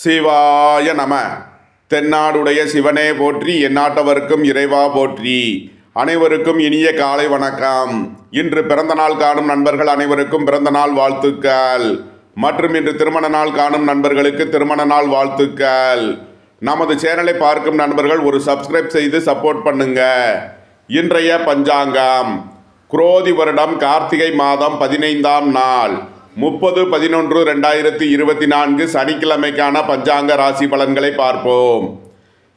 சிவாய நம. தென்னாடுடைய சிவனே போற்றி, எந்நாட்டவர்க்கும் இறைவா போற்றி. அனைவருக்கும் இனிய காலை வணக்கம். இன்று பிறந்த நாள் காணும் நண்பர்கள் அனைவருக்கும் பிறந்த நாள் வாழ்த்துக்கள். மற்றும் இன்று திருமண நாள் காணும் நண்பர்களுக்கு திருமண நாள் வாழ்த்துக்கள். நமது சேனலை பார்க்கும் நண்பர்கள் ஒரு சப்ஸ்கிரைப் செய்து சப்போர்ட் பண்ணுங்க. இன்றைய பஞ்சாங்கம் குரோதி வருடம் கார்த்திகை மாதம் 15ஆம் நாள் 30/11/2024 சனிக்கிழமைக்கான பஞ்சாங்க ராசி பலன்களை பார்ப்போம்.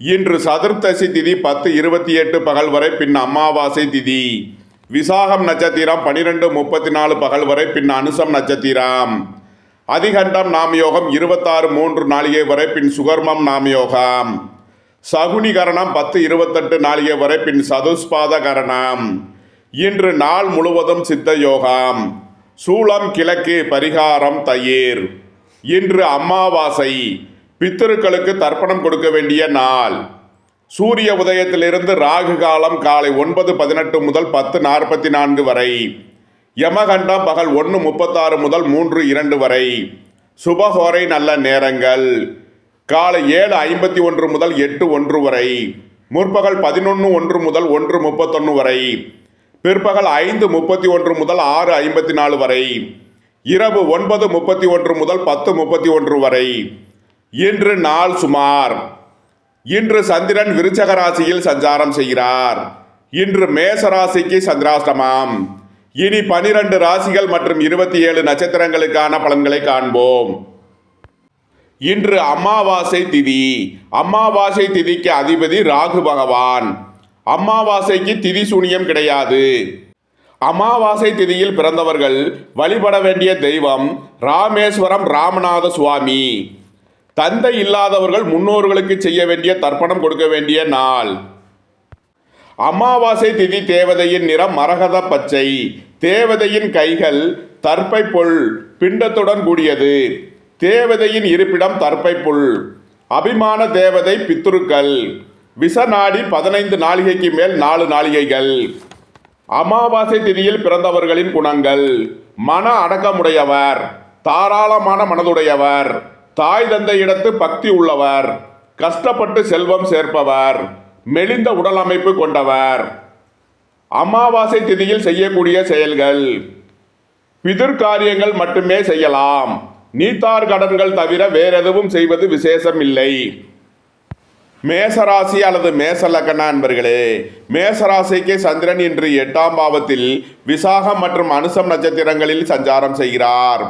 இன்று சதுர்த்தசி திதி 10:28 பகல் வரை, பின் அமாவாசை திதி. விசாகம் நட்சத்திரம் 12:34 பகல் வரை, பின் அனுசம் நட்சத்திரம். அதிகண்டம் நாமயோகம் 26:03 நாளிகை வரை, பின் சுகர்மம் நாமயோகம். சகுனி கரணம் 10:28 நாளிகை வரை, பின் சதுஸ்பாத கரணம். இன்று நாள் முழுவதும் சித்த யோகம். சூளம் கிழக்கு, பரிகாரம் தயிர். இன்று அமாவாசை. பித்திருக்களுக்கு தர்ப்பணம் கொடுக்க வேண்டிய நாள். சூரிய உதயத்திலிருந்து ராகு காலம் காலை 9:18 முதல் 10:44 வரை. யமகண்டம் பகல் 1:36 முதல் 3:02 வரை. சுபஹோரை நல்ல நேரங்கள் காலை 7:51 முதல் 8:01 வரை. முற்பகல் 11:01 முதல் 1:31 வரை. பிற்பகல் 5:31 முதல் 6:54 வரை. இரவு 9:31 முதல் 10:31 வரை. இன்று நாள் சுமார். இன்று சந்திரன் விருச்சக ராசியில் சஞ்சாரம் செய்கிறார். இன்று மேச ராசிக்கு சந்திராஷ்டமம். இனி 12 ராசிகள் மற்றும் 27 நட்சத்திரங்களுக்கான பலன்களை காண்போம். இன்று அமாவாசை திதி. அமாவாசை திதிக்கு அதிபதி ராகு பகவான். அமாவாசைக்கு திதி சூனியம் கிடையாது. அமாவாசை திதியில் பிறந்தவர்கள் வழிபட வேண்டிய தெய்வம் ராமேஸ்வரம் ராமநாத சுவாமி. தந்தை இல்லாதவர்கள் முன்னோர்களுக்கு செய்ய வேண்டிய தர்ப்பணம் கொடுக்க வேண்டிய நாள். அமாவாசை திதி தேவதையின் நிறம் மரகத பச்சை. தேவதையின் கைகள் தர்ப்பை புல் பிண்டத்துடன் கூடியது. தேவதையின் இருப்பிடம் தர்ப்பை புல். அபிமான தேவதை பித்துருக்கள். விஷநாடி 15 நாளிகைக்கு மேல் 4 நாளிகைகள். அமாவாசை திதியில் பிறந்தவர்களின் குணங்கள்: மன அடக்கமுடையவர், தாராளமான மனதுடையவர், தாய் தந்தையிடத்து பக்தி உள்ளவர், கஷ்டப்பட்டு செல்வம் சேர்ப்பவர், மெலிந்த உடல் அமைப்பு கொண்டவர். அமாவாசை திதியில் செய்யக்கூடிய செயல்கள்: பிதிர்காரியங்கள் மட்டுமே செய்யலாம். நீத்தார் கடன்கள் தவிர வேறெதுவும் செய்வது விசேஷம் இல்லை. மேசராசி அல்லது மேச லக்ன அன்பர்களே, மேசராசிக்கு சந்திரன் இன்று 8ஆம் பாவத்தில் விசாகம் மற்றும் அனுசம் நட்சத்திரங்களில் சஞ்சாரம் செய்கிறார்.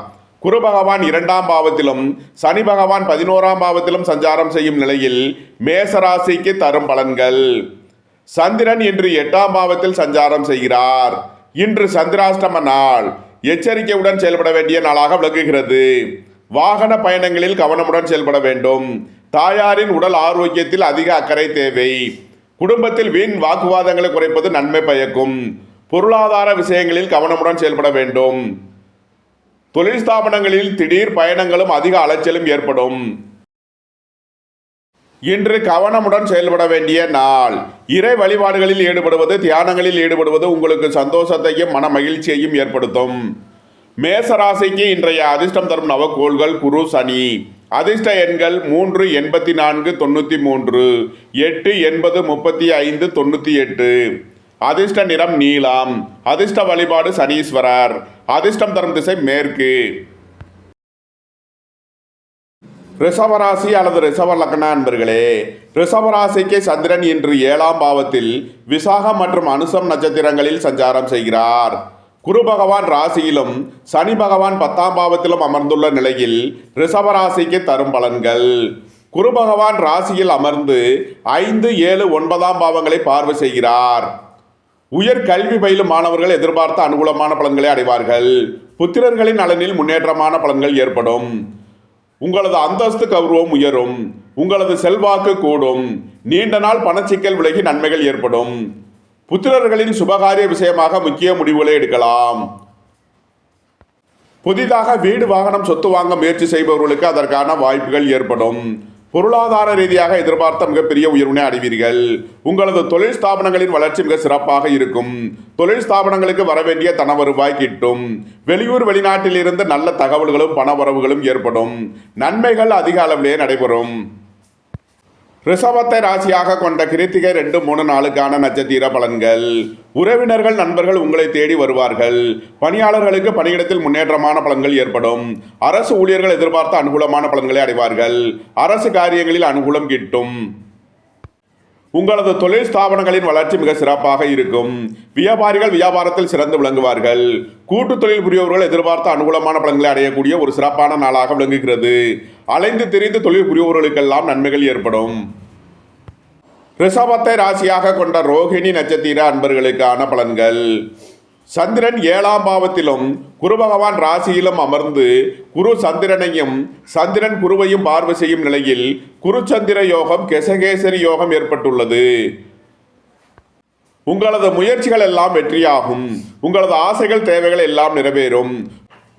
குரு பகவான் 2ஆம் பாவத்திலும் சனி பகவான் 11ஆம் பாவத்திலும் சஞ்சாரம் செய்யும் நிலையில் மேசராசிக்கு தரும் பலன்கள். சந்திரன் இன்று 8ஆம் பாவத்தில் சஞ்சாரம் செய்கிறார். இன்று சந்திராஷ்டம நாள். எச்சரிக்கையுடன் செயல்பட வேண்டிய நாளாக விளங்குகிறது. வாகன பயணங்களில் கவனமுடன் செயல்பட வேண்டும். தாயாரின் உடல் ஆரோக்கியத்தில் அதிக அக்கறை தேவை. குடும்பத்தில் வீண் வாக்குவாதங்களை குறைப்பது நன்மை பயக்கும். பொருளாதார விஷயங்களில் கவனமுடன் செயல்பட வேண்டும். தொழில் ஸ்தாபனங்களில் திடீர் பயணங்களும் அதிக அலைச்சலும் ஏற்படும். இன்று கவனமுடன் செயல்பட வேண்டிய நாள். இறை வழிபாடுகளில் ஈடுபடுவது, தியானங்களில் ஈடுபடுவது உங்களுக்கு சந்தோஷத்தையும் மன மகிழ்ச்சியையும் ஏற்படுத்தும். மேசராசிக்கு இன்றைய அதிர்ஷ்டம் தரும் நவக்கோள்கள் குரு, சனி. அதிர்ஷ்ட எண்கள் 3, 84, 93, 8, 80, 35, 98. அதிர்ஷ்ட நிறம் நீலம். அதிர்ஷ்ட வழிபாடு சனீஸ்வரர். அதிர்ஷ்டம் தரும் திசை மேற்கு. ரிஷபராசி அல்லது ரிஷப லக்ன அன்பர்களே, ரிஷபராசிக்கு சந்திரன் இன்று 7ஆம் பாவத்தில் விசாகம் மற்றும் அனுசம் நட்சத்திரங்களில் சஞ்சாரம் செய்கிறார். குரு பகவான் ராசியிலும் சனி பகவான் 10ஆம் பாவத்திலும் அமர்ந்துள்ள நிலையில் ரிஷபராசிக்கு தரும் பலன்கள். குரு பகவான் ராசியில் அமர்ந்து 5, 7, 9ஆம் பாவங்களை பார்வை செய்கிறார். உயர் கல்வி பயிலும் மாணவர்கள் எதிர்பார்த்த அனுகூலமான பலன்களை அடைவார்கள். புத்திரர்களின் நலனில் முன்னேற்றமான பலன்கள் ஏற்படும். உங்களது அந்தஸ்து கௌரவம் உயரும். உங்களது செல்வாக்கு கூடும். நீண்ட நாள் பணச்சிக்கல் விலகி நன்மைகள் ஏற்படும். புத்திரர்களின் சுபகாரிய விஷயமாக முக்கிய முடிவுகளை எடுக்கலாம். புதிதாக வீடு வாகனம் சொத்து வாங்க முயற்சி செய்பவர்களுக்கு அதற்கான வாய்ப்புகள் ஏற்படும். பொருளாதார ரீதியாக எதிர்பார்த்த மிகப்பெரிய உயர்வினை அடைவீர்கள். உங்களது தொழில் ஸ்தாபனங்களின் வளர்ச்சி மிக சிறப்பாக இருக்கும். தொழில் ஸ்தாபனங்களுக்கு வரவேண்டிய தன வருவாய் கிட்டும். வெளியூர் வெளிநாட்டில் இருந்து நல்ல தகவல்களும் பண வரவுகளும் ஏற்படும். நன்மைகள் அதிக அளவிலே நடைபெறும். ரிஷபத்தை ராசியாக கொண்ட கிருத்திகை 2, 3 நாளுக்கான நட்சத்திர பலன்கள். உறவினர்கள் நண்பர்கள் உங்களை தேடி வருவார்கள். பணியாளர்களுக்கு பணியிடத்தில் முன்னேற்றமான பலன்கள் ஏற்படும். அரசு ஊழியர்கள் எதிர்பார்த்த அனுகூலமான பலன்களை அடைவார்கள். அரசு காரியங்களில் அனுகூலம் கிட்டும். உங்களது தொழில் ஸ்தாபனங்களின் வளர்ச்சி மிக சிறப்பாக இருக்கும். வியாபாரிகள் வியாபாரத்தில் சிறந்து விளங்குவார்கள். கூட்டு தொழில் புரியவர்கள் எதிர்பார்த்த அனுகூலமான பலன்களை அடையக்கூடிய ஒரு சிறப்பான நாளாக விளங்குகிறது. அலைந்து திரிந்து தொழில் புரியவர்களுக்கெல்லாம் நன்மைகள் ஏற்படும். ரிஷபத்தை ராசியாக கொண்ட ரோகிணி நட்சத்திர அன்பர்களுக்கான பலன்கள். சந்திரன் 7ஆம் பாவத்திலும் குரு பகவான் ராசியிலும் அமர்ந்து குரு சந்திரனையும் சந்திரன் குருவையும் பார்வை செய்யும் நிலையில் குரு சந்திர யோகம் கெசகேசரி யோகம் ஏற்பட்டுள்ளது. உங்களது முயற்சிகள் எல்லாம் வெற்றியாகும். உங்களது ஆசைகள் தேவைகள் எல்லாம் நிறைவேறும்.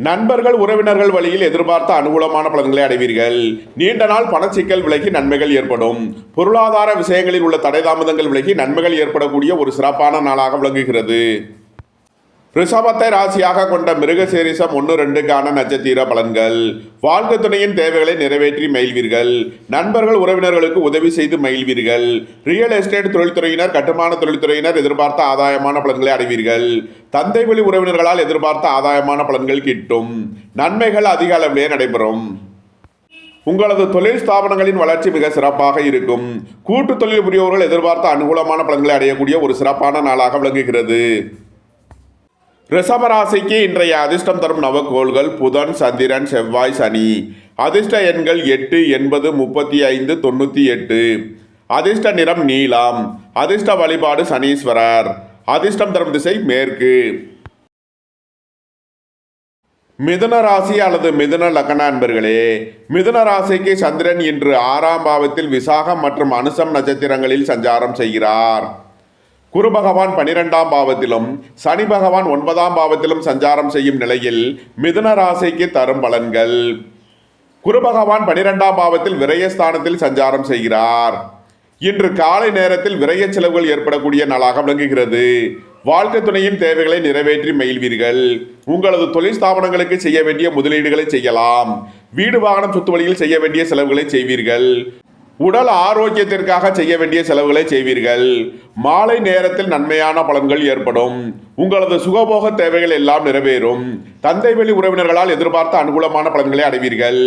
நண்பர்கள் உறவினர்கள் வழியில் எதிர்பார்த்த அனுகூலமான பலன்களை அடைவீர்கள். நீண்ட நாள் பணச்சிக்கல் விலகி நன்மைகள் ஏற்படும். பொருளாதார விஷயங்களில் உள்ள தடை தாமதங்கள் விலகி நன்மைகள் ஏற்படக்கூடிய ஒரு சிறப்பான நாளாக விளங்குகிறது. ரிஷபத்தை ராசியாக கொண்ட மிருகசீரிஷம் 1, 2க்கான நட்சத்திர பலன்கள். வாழ்க்கை துணையின் தேவைகளை நிறைவேற்றி மகிழ்வீர்கள். நண்பர்கள் உறவினர்களுக்கு உதவி செய்து மகிழ்வீர்கள். ரியல் எஸ்டேட் தொழில்துறையினர் கட்டுமான தொழில்துறையினர் எதிர்பார்த்த ஆதாயமான பலன்களை அடைவீர்கள். தந்தை வழி உறவினர்களால் எதிர்பார்த்த ஆதாயமான பலன்கள் கிட்டும். நன்மைகள் அதிக அளவிலே நடைபெறும். உங்களது தொழில் ஸ்தாபனங்களின் வளர்ச்சி மிக சிறப்பாக இருக்கும். கூட்டு தொழில் புரியவர்கள் எதிர்பார்த்த அனுகூலமான பலன்களை அடையக்கூடிய ஒரு சிறப்பான நாளாக விளங்குகிறது. ரிஷபராசிக்கு இன்றைய அதிர்ஷ்டம் தரும் நவக்கோள்கள் புதன், சந்திரன், செவ்வாய், சனி. அதிர்ஷ்ட எண்கள் 8, 80, 35, 98. அதிர்ஷ்ட நிறம் நீலம். அதிர்ஷ்ட வழிபாடு சனீஸ்வரர். அதிர்ஷ்டம் தரும் திசை மேற்கு. மிதுன ராசி அல்லது மிதுன லக்ன அன்பர்களே, மிதுன ராசிக்கு சந்திரன் இன்று 6ஆம் பாவத்தில் விசாகம் மற்றும் அனுசம் நட்சத்திரங்களில் சஞ்சாரம் செய்கிறார். குரு பகவான் 12ஆம் பாவத்திலும் சனி பகவான் 9ஆம் பாவத்திலும் சஞ்சாரம் செய்யும் நிலையில் மிதுன ராசிக்கு தரும் பலன்கள். குரு பகவான் 12ஆம் பாவத்தில் விரயஸ்தானத்தில் சஞ்சாரம் செய்கிறார். இன்று காலை நேரத்தில் விரய செலவுகள் ஏற்படக்கூடிய நாளாக விளங்குகிறது. வாழ்க்கை துணையின் தேவைகளை நிறைவேற்றி மகிழ்வீர்கள். உங்களது தொழில் ஸ்தாபனங்களுக்கு செய்ய வேண்டிய முதலீடுகளை செய்யலாம். வீடு வாகனம் சொத்து வழியில் செய்ய வேண்டிய செலவுகளை செய்வீர்கள். உடல் ஆரோக்கியத்திற்காக செய்ய வேண்டிய செலவுகளை செய்வீர்கள். மாலை நேரத்தில் நன்மையான பலன்கள் ஏற்படும். உங்களது சுகபோக தேவைகள் எல்லாம் நிறைவேறும். தந்தை வழி உறவினர்களால் எதிர்பார்த்த அனுகூலமான பலன்களை அடைவீர்கள்.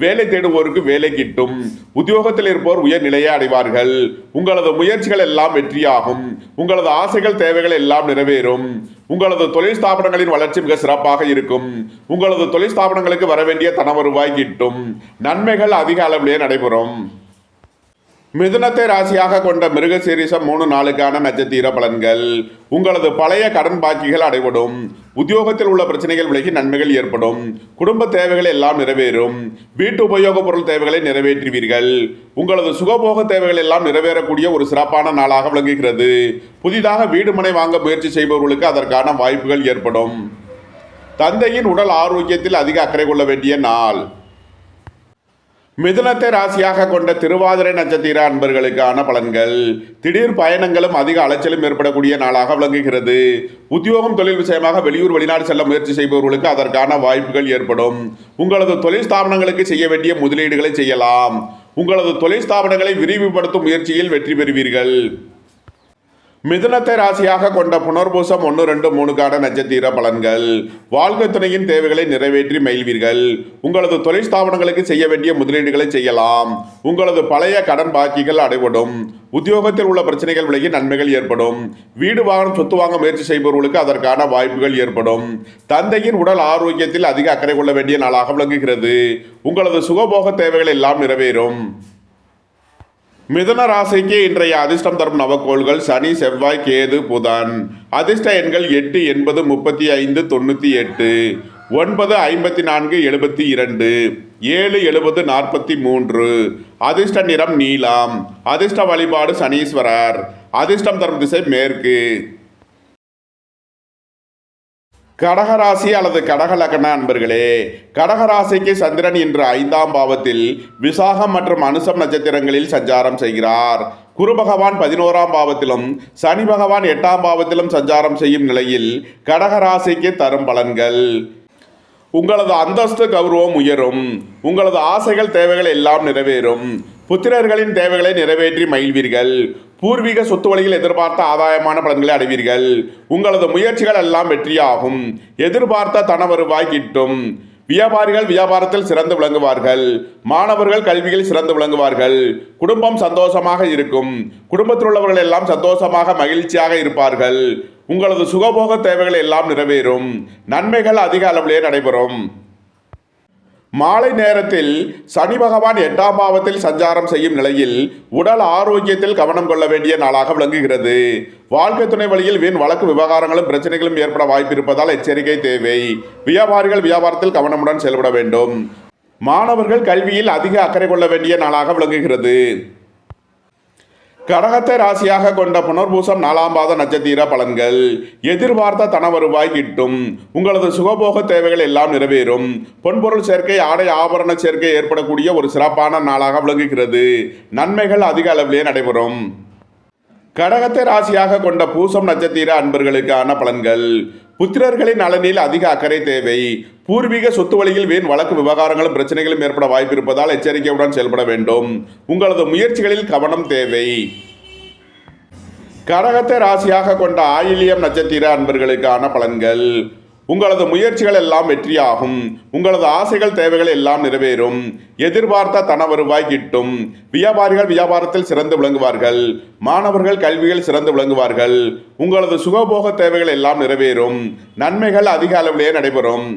வேலை தேடுவோருக்கு வேலை கிட்டும். உத்தியோகத்தில் இருப்போர் உயர் நிலையை அடைவார்கள். உங்களது முயற்சிகள் எல்லாம் வெற்றியாகும். உங்களது ஆசைகள் தேவைகள் எல்லாம் நிறைவேறும். உங்களது தொழில் ஸ்தாபனங்களின் வளர்ச்சி மிக சிறப்பாக இருக்கும். உங்களது தொழில் ஸ்தாபனங்களுக்கு வரவேண்டிய தன வருவாய் கிட்டும். நன்மைகள் அதிக அளவிலே நடைபெறும். மிதுனத்தை ராசியாக கொண்ட மிருகசீரிஷம் 3 நாளுக்கான நட்சத்திர பலன்கள். உங்களது பழைய கடன் பாக்கிகள் அடைபடும். உத்தியோகத்தில் உள்ள பிரச்சனைகள் விலகி நன்மைகள் ஏற்படும். குடும்ப தேவைகள் எல்லாம் நிறைவேறும். வீட்டு உபயோகப் பொருள் தேவைகளை நிறைவேற்றுவீர்கள். உங்களது சுகபோக தேவைகள் எல்லாம் நிறைவேறக்கூடிய ஒரு சிறப்பான நாளாக விளங்குகிறது. புதிதாக வீடு மனை வாங்க முயற்சி செய்பவர்களுக்கு அதற்கான வாய்ப்புகள் ஏற்படும். தந்தையின் உடல் ஆரோக்கியத்தில் அதிக அக்கறை கொள்ள வேண்டிய நாள். மிதுனத்தை ராசியாக கொண்ட திருவாதிரை நட்சத்திர அன்பர்களுக்கான பலன்கள். திடீர் பயணங்களும் அதிக அலைச்சலும் ஏற்படக்கூடிய நாளாக விளங்குகிறது. உத்தியோகம் தொழில் விஷயமாக வெளியூர் வெளிநாடு செல்ல முயற்சி செய்பவர்களுக்கு அதற்கான வாய்ப்புகள் ஏற்படும். உங்களது தொழில் ஸ்தாபனங்களுக்கு செய்ய வேண்டிய முதலீடுகளை செய்யலாம். உங்களது தொழில் ஸ்தாபனங்களை விரிவுபடுத்தும் முயற்சியில் வெற்றி பெறுவீர்கள். மிதுனத்தை ராசியாக கொண்ட புனர்பூசம் 1, 2, 3க்கான நட்சத்திர பலன்கள். வாழ்க்கை துணையின் தேவைகளை நிறைவேற்றி மகிழ்வீர்கள். உங்களது தொழில் ஸ்தாபனங்களுக்கு செய்ய வேண்டிய முதலீடுகளை செய்யலாம். உங்களது பழைய கடன் பாக்கிகள் அடைபடும். உத்தியோகத்தில் உள்ள பிரச்சனைகள் விலகி நன்மைகள் ஏற்படும். வீடு வாகனம் சொத்து வாங்க முயற்சி செய்பவர்களுக்கு அதற்கான வாய்ப்புகள் ஏற்படும். தந்தையின் உடல் ஆரோக்கியத்தில் அதிக அக்கறை கொள்ள வேண்டிய நாளாக விளங்குகிறது. உங்களது சுகபோக தேவைகள் எல்லாம் நிறைவேறும். மிதுன ராசிக்கு இன்றைய அதிர்ஷ்டம் தரும் நவக்கோள்கள் சனி, செவ்வாய், கேது, புதன். அதிர்ஷ்ட எண்கள் 8, 80, 35, 98. 9, 54, 72. 7, 70, 43. அதிர்ஷ்ட நிறம் நீலம். அதிர்ஷ்ட வழிபாடு சனீஸ்வரர். அதிர்ஷ்டம் தரும் திசை மேற்கு. கடகராசி அல்லது கடக லக்ன அன்பர்களே, கடகராசிக்கு சந்திரன் இன்று 5ஆம் பாவத்தில் விசாகம் மற்றும் அனுசம் நட்சத்திரங்களில் சஞ்சாரம் செய்கிறார். குரு பகவான் 11ஆம் பாவத்திலும் சனி பகவான் 8ஆம் பாவத்திலும் சஞ்சாரம் செய்யும் நிலையில் கடகராசிக்கு தரும் பலன்கள்: உங்களது அந்தஸ்து கௌரவம் உயரும். உங்களது ஆசைகள் தேவைகள் எல்லாம் நிறைவேறும். புத்திரர்களின் தேவைகளை நிறைவேற்றி மகிழ்வீர்கள். பூர்வீக சொத்து வழியில் எதிர்பார்த்த ஆதாயமான பலன்களை அடைவீர்கள். உங்களது முயற்சிகள் எல்லாம் வெற்றியாகும். எதிர்பார்த்த தன வருவாய் கிட்டும். வியாபாரிகள் வியாபாரத்தில் சிறந்து விளங்குவார்கள். மாணவர்கள் கல்வியில் சிறந்து விளங்குவார்கள். குடும்பம் சந்தோஷமாக இருக்கும். குடும்பத்தில் உள்ளவர்கள் எல்லாம் சந்தோஷமாக மகிழ்ச்சியாக இருப்பார்கள். உங்களது சுகபோக தேவைகள் எல்லாம் நிறைவேறும். நன்மைகள் அதிக அளவிலே நடைபெறும். மாலை நேரத்தில் சனி பகவான் 8ஆம் பாவத்தில் சஞ்சாரம் செய்யும் நிலையில் உடல் ஆரோக்கியத்தில் கவனம் கொள்ள வேண்டிய நாளாக விளங்குகிறது. வாழ்க்கை துணை வழியில் வீண் வழக்கு விவகாரங்களும் பிரச்சனைகளும் ஏற்பட வாய்ப்பு இருப்பதால் எச்சரிக்கை தேவை. வியாபாரிகள் வியாபாரத்தில் கவனமுடன் செயல்பட வேண்டும். மாணவர்கள் கல்வியில் அதிக அக்கறை கொள்ள வேண்டிய நாளாக விளங்குகிறது. கடகத்தை ராசியாக கொண்ட புனர்பூசம் 4ஆம் பாத நட்சத்திர பலன்கள்: எதிர்பார்த்த தன வருவாய் கிட்டும். உங்களது சுகபோக தேவைகள் எல்லாம் நிறைவேறும். பொன்பொருள் சேர்க்கை, ஆடை ஆபரண சேர்க்கை ஏற்படக்கூடிய ஒரு சிறப்பான நாளாக விளங்குகிறது. நன்மைகள் அதிக அளவிலே நடைபெறும். கடகத்தை ராசியாக கொண்ட பூசம் நட்சத்திர அன்பர்களுக்கான பலன்கள்: புத்திரர்களின் நலனில் அதிக அக்கறை தேவை. பூர்வீக சொத்து வழியில் வீண் வழக்கு விவகாரங்களும் பிரச்சனைகளும் ஏற்பட வாய்ப்பு இருப்பதால் எச்சரிக்கையுடன் செயல்பட வேண்டும். உங்களது முயற்சிகளில் கவனம் தேவை. கடகத்தை ராசியாக கொண்ட ஆயில்யம் நட்சத்திர அன்பர்களுக்கான பலன்கள்: உங்களது முயற்சிகள் எல்லாம் வெற்றியாகும். உங்களது ஆசைகள் தேவைகள் எல்லாம் நிறைவேறும். எதிர்பார்த்த தன வருவாய் கிட்டும். வியாபாரிகள் வியாபாரத்தில் சிறந்து விளங்குவார்கள். மாணவர்கள் கல்வியில் சிறந்து விளங்குவார்கள். உங்களது சுகபோக தேவைகள் எல்லாம் நிறைவேறும். நன்மைகள் அதிக அளவிலே நடைபெறும்.